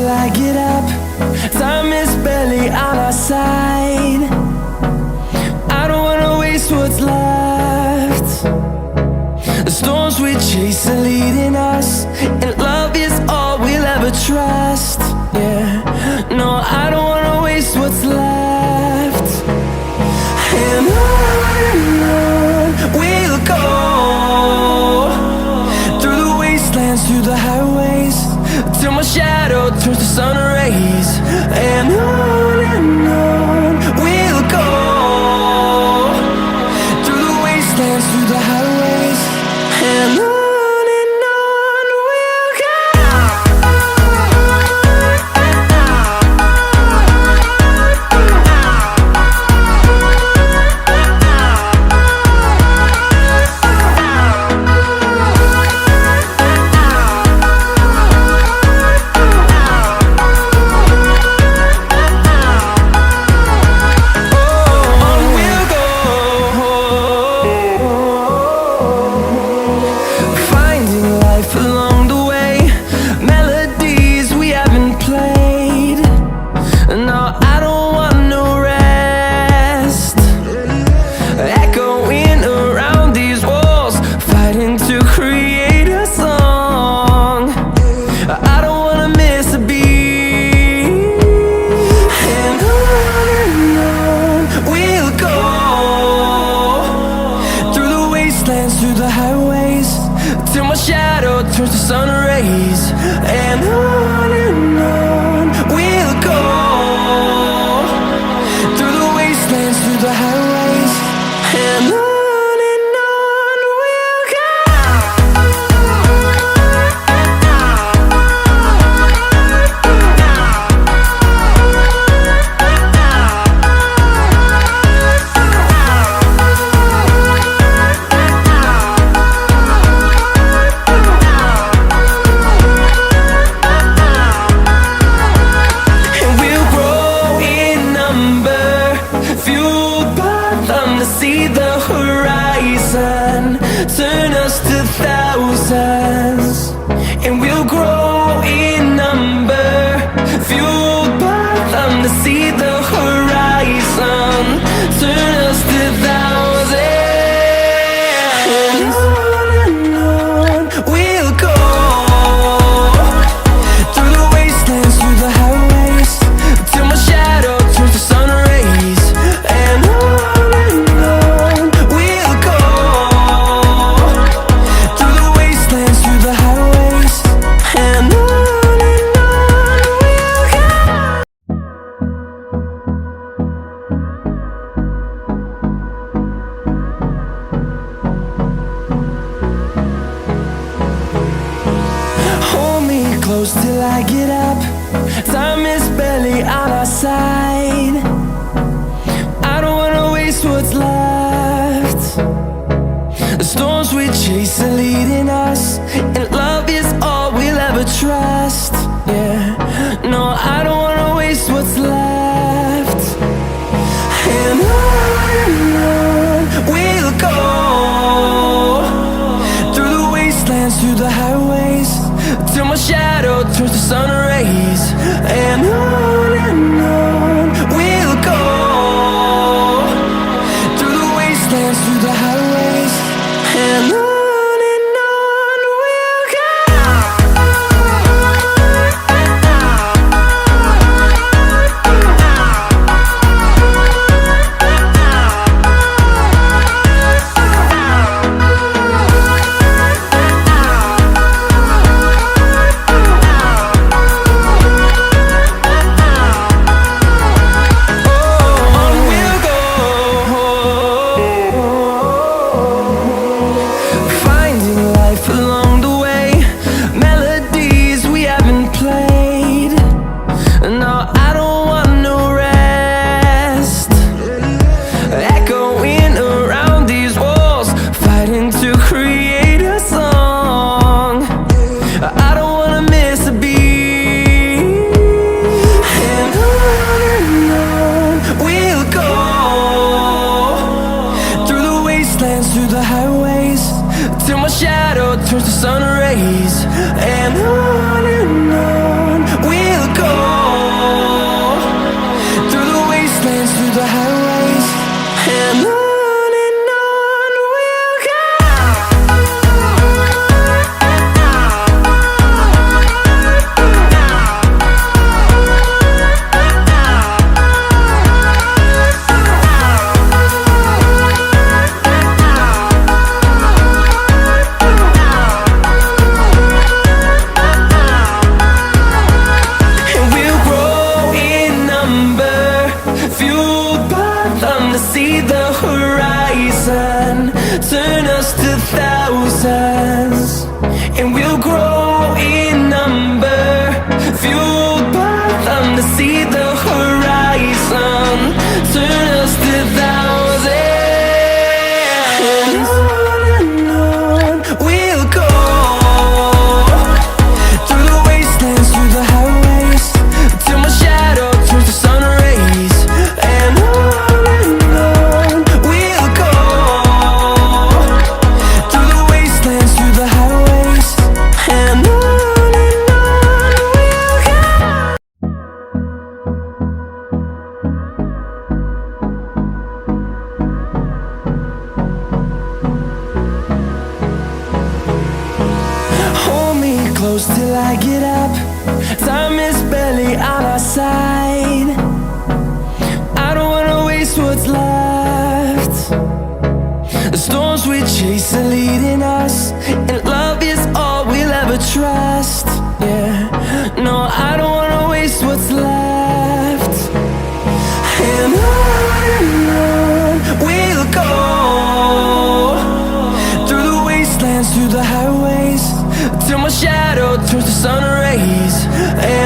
till I get up. Time is barely on our side. I don't wanna waste what's left. The storms we chase are leading us, and love is all we'll ever trust. Yeah, no, I don't wanna waste what's left. And on we'll go, through the wastelands, through the highways, till my shadow turns to sun rays. And on we'll go, through the wastelands, through the highways, and on we'll go. Through the highways, till my shadow turns to sun rays. And on we'll go, through the wastelands, through the highways, and on we'll go. See the horizon turn us to thousands, and we'll grow in number, fueled by them. To see the horizon turn us to thousands, and on we'll go, through the wastelands, through the highways, till my shadow turns to sun rays. And close till I get up. Time is barely on our side. I don't wanna waste what's left. The storms we chase are leading us, and love is all we'll ever trust. Yeah, no, I don't wanna waste what's left. And on we'll go, through the wastelands, through the highways, till my shadow turns to sun rays. And on path on to see the horizon. Turn us to thousands, and we'll grow in number. Fueled by them to see the horizon. Turn us to thousands, and on we'll go. Through the wastelands, through the highways, till my shadow turns to sun rays. And on we'll go. Through the wastelands, through the highways, and on we'll go. Hold me close till I get up. Time is barely on our side. I don't wanna waste what's left. The storms we chase are leading us, and love is all we'll ever trust. Yeah, no, I don't wanna waste what's left. And on we'll go. Through the wastelands, through the highways, till my shadow turns to sun rays.